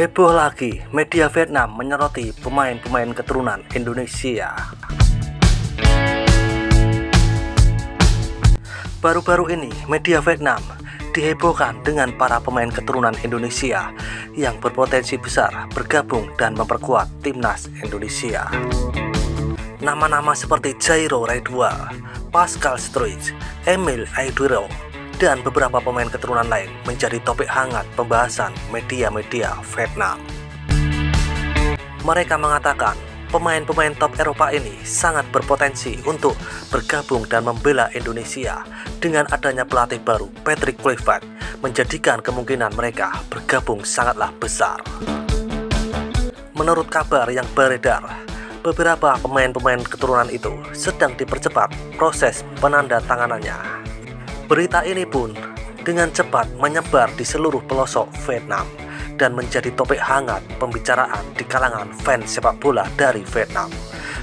Heboh lagi, media Vietnam menyoroti pemain-pemain keturunan Indonesia. Baru-baru ini, media Vietnam dihebohkan dengan para pemain keturunan Indonesia yang berpotensi besar bergabung dan memperkuat timnas Indonesia. Nama-nama seperti Jairo Raidua, Pascal Struij, Emil Aidwiro, dan beberapa pemain keturunan lain menjadi topik hangat pembahasan media-media Vietnam. Mereka mengatakan pemain-pemain top Eropa ini sangat berpotensi untuk bergabung dan membela Indonesia dengan adanya pelatih baru Patrick Kluivert, menjadikan kemungkinan mereka bergabung sangatlah besar. Menurut kabar yang beredar, beberapa pemain-pemain keturunan itu sedang dipercepat proses penandatanganannya. Berita ini pun dengan cepat menyebar di seluruh pelosok Vietnam dan menjadi topik hangat pembicaraan di kalangan fans sepak bola dari Vietnam.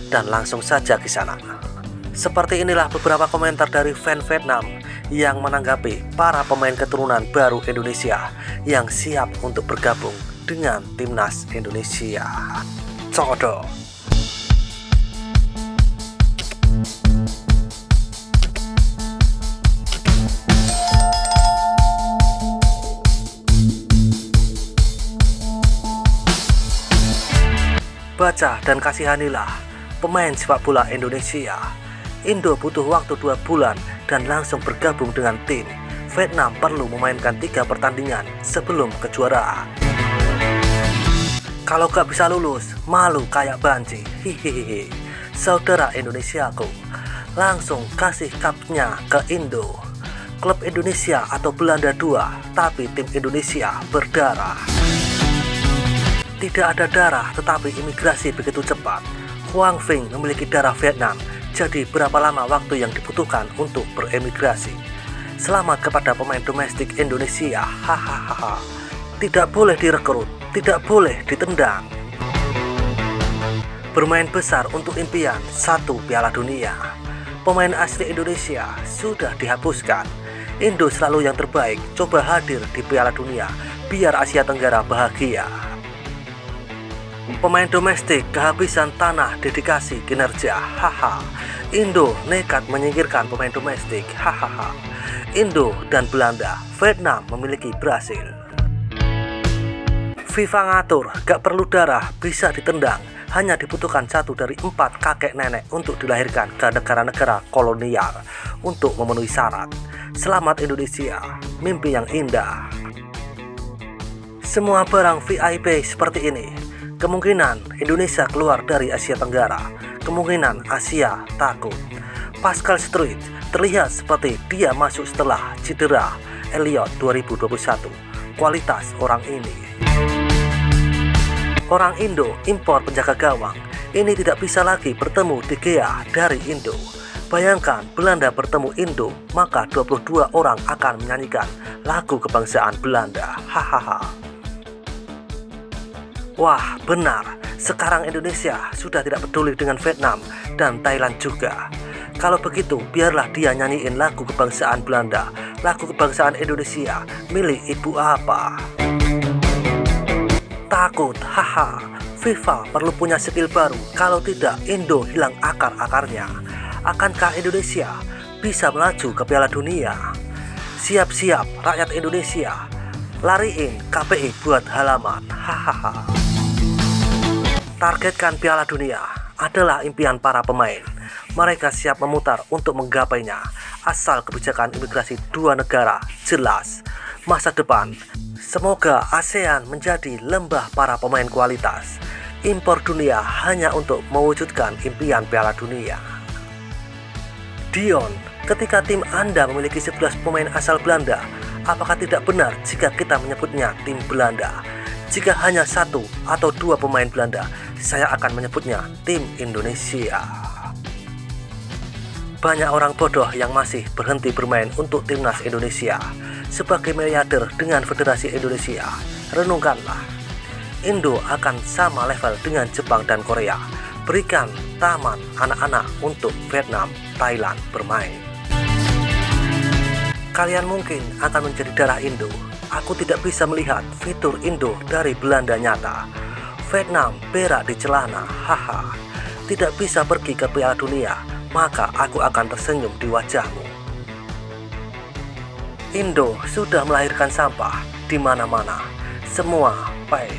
Dan langsung saja ke sana. Seperti inilah beberapa komentar dari fan Vietnam yang menanggapi para pemain keturunan baru Indonesia yang siap untuk bergabung dengan timnas Indonesia. Codo. Baca dan kasihanilah pemain sepak bola Indonesia. Indo butuh waktu 2 bulan dan langsung bergabung dengan tim. Vietnam perlu memainkan 3 pertandingan sebelum kejuaraan. Kalau gak bisa lulus, malu kayak banci. Hihihi. Saudara Indonesiaku, langsung kasih cupnya ke Indo. Klub Indonesia atau Belanda 2, tapi tim Indonesia berdarah. Tidak ada darah, tetapi imigrasi begitu cepat. Hoang Vinh memiliki darah Vietnam, jadi berapa lama waktu yang dibutuhkan untuk beremigrasi? Selamat kepada pemain domestik Indonesia, hahaha. Tidak boleh direkrut, tidak boleh ditendang. Bermain besar untuk impian 1 Piala Dunia. Pemain asli Indonesia sudah dihapuskan. Indo selalu yang terbaik, coba hadir di Piala Dunia, biar Asia Tenggara bahagia. Pemain domestik kehabisan tanah dedikasi kinerja, haha. Indo nekat menyingkirkan pemain domestik, hahaha. Indo dan Belanda, Vietnam memiliki Brasil. FIFA ngatur, gak perlu darah, bisa ditendang. Hanya dibutuhkan 1 dari 4 kakek nenek untuk dilahirkan ke negara-negara kolonial untuk memenuhi syarat. Selamat Indonesia, mimpi yang indah. Semua barang VIP seperti ini. Kemungkinan Indonesia keluar dari Asia Tenggara. Kemungkinan Asia takut. Pascal Struij terlihat seperti dia masuk setelah cedera Elliot 2021. Kualitas orang ini. Orang Indo impor penjaga gawang. Ini tidak bisa lagi bertemu De Gea dari Indo. Bayangkan Belanda bertemu Indo, maka 22 orang akan menyanyikan lagu kebangsaan Belanda. Hahaha. Wah, benar. Sekarang Indonesia sudah tidak peduli dengan Vietnam dan Thailand juga. Kalau begitu, biarlah dia nyanyiin lagu kebangsaan Belanda, lagu kebangsaan Indonesia, milik ibu apa. Takut, haha. FIFA perlu punya skill baru, kalau tidak Indo hilang akar-akarnya. Akankah Indonesia bisa melaju ke Piala Dunia? Siap-siap rakyat Indonesia, lariin KPI buat halaman, hahaha. Targetkan Piala Dunia adalah impian para pemain. Mereka siap memutar untuk menggapainya, asal kebijakan imigrasi 2 negara jelas. Masa depan, semoga ASEAN menjadi lembah para pemain kualitas. Impor dunia hanya untuk mewujudkan impian Piala Dunia. Dion, ketika tim Anda memiliki 11 pemain asal Belanda, apakah tidak benar jika kita menyebutnya tim Belanda? Jika hanya 1 atau 2 pemain Belanda, saya akan menyebutnya tim Indonesia. Banyak orang bodoh yang masih berhenti bermain untuk timnas Indonesia. Sebagai miliarder dengan Federasi Indonesia, renungkanlah. Indo akan sama level dengan Jepang dan Korea. Berikan taman anak-anak untuk Vietnam, Thailand bermain. Kalian mungkin akan menjadi darah Indo, Aku tidak bisa melihat fitur Indo dari Belanda nyata. Vietnam berak di celana, haha. Tidak bisa pergi ke Piala Dunia, maka aku akan tersenyum di wajahmu. Indo sudah melahirkan sampah di mana-mana. Semua pair.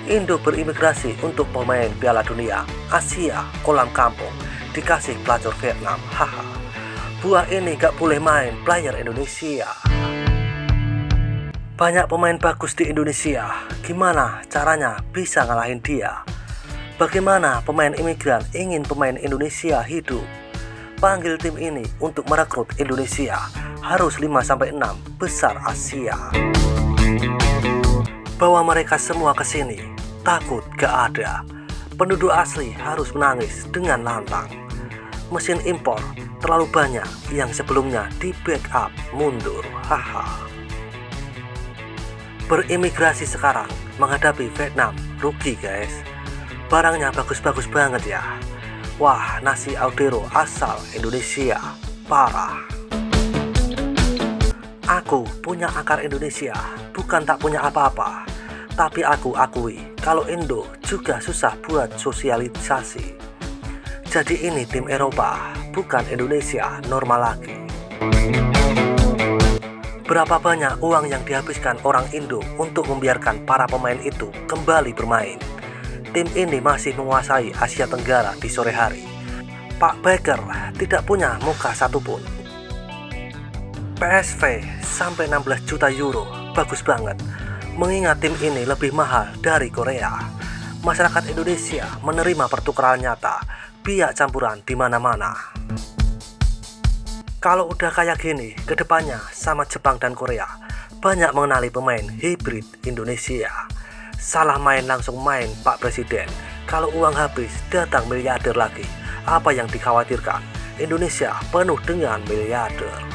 Indo berimigrasi untuk pemain Piala Dunia, Asia, kolam kampung, dikasih pelacur Vietnam, haha. Buah ini gak boleh main player Indonesia. Banyak pemain bagus di Indonesia, gimana caranya bisa ngalahin dia? Bagaimana pemain imigran ingin pemain Indonesia hidup? Panggil tim ini untuk merekrut Indonesia, harus 5-6 besar Asia. Bawa mereka semua ke sini, takut gak ada. Penduduk asli harus menangis dengan lantang. Mesin impor terlalu banyak yang sebelumnya di backup mundur, haha. Berimigrasi sekarang menghadapi Vietnam, rugi guys. Barangnya bagus-bagus banget ya. Wah, nasi Audero asal Indonesia, parah. Aku punya akar Indonesia, bukan tak punya apa-apa. Tapi aku akui kalau Indo juga susah buat sosialisasi. Jadi ini tim Eropa, bukan Indonesia normal lagi. Berapa banyak uang yang dihabiskan orang Indo untuk membiarkan para pemain itu kembali bermain? Tim ini masih menguasai Asia Tenggara di sore hari. Pak Baker tidak punya muka satupun. PSV sampai 16 juta euro, bagus banget. Mengingat tim ini lebih mahal dari Korea. Masyarakat Indonesia menerima pertukaran nyata, pihak campuran di mana-mana. Kalau udah kayak gini, kedepannya sama Jepang dan Korea, banyak mengenali pemain hibrid Indonesia. Salah main langsung main Pak Presiden. Kalau uang habis, datang miliarder lagi. Apa yang dikhawatirkan? Indonesia penuh dengan miliarder.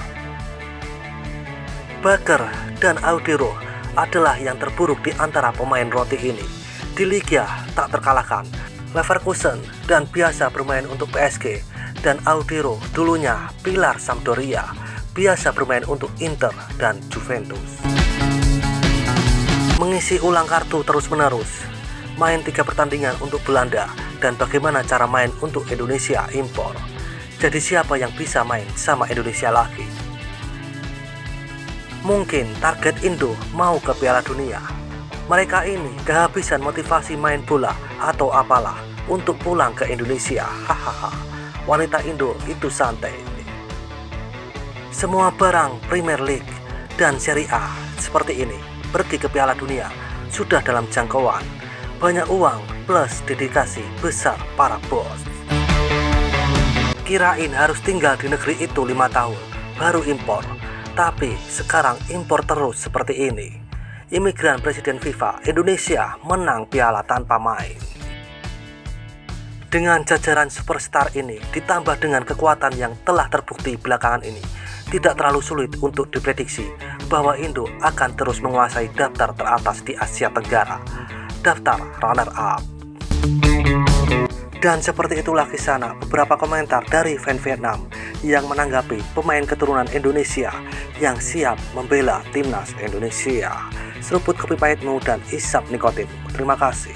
Baker dan Audero adalah yang terburuk di antara pemain roti ini. Di Liga tak terkalahkan. Leverkusen dan biasa bermain untuk PSG. Dan Audero dulunya pilar Sampdoria, biasa bermain untuk Inter dan Juventus. Mengisi ulang kartu terus-menerus, main 3 pertandingan untuk Belanda, dan bagaimana cara main untuk Indonesia impor. Jadi siapa yang bisa main sama Indonesia lagi? Mungkin target Indo mau ke Piala Dunia. Mereka ini kehabisan motivasi main bola atau apalah untuk pulang ke Indonesia, hahaha. Wanita Indo itu santai. Semua barang Premier League dan Serie A seperti ini pergi ke Piala Dunia sudah dalam jangkauan. Banyak uang plus dedikasi besar para bos. Kirain harus tinggal di negeri itu 5 tahun baru impor. Tapi sekarang impor terus seperti ini. Imigran Presiden FIFA, Indonesia menang piala tanpa main. Dengan jajaran superstar ini ditambah dengan kekuatan yang telah terbukti belakangan ini, tidak terlalu sulit untuk diprediksi bahwa Indo akan terus menguasai daftar teratas di Asia Tenggara, daftar runner-up. Dan seperti itulah kisah beberapa komentar dari fan Vietnam yang menanggapi pemain keturunan Indonesia yang siap membela timnas Indonesia. Seruput kopi pahitmu dan isap nikotin. Terima kasih.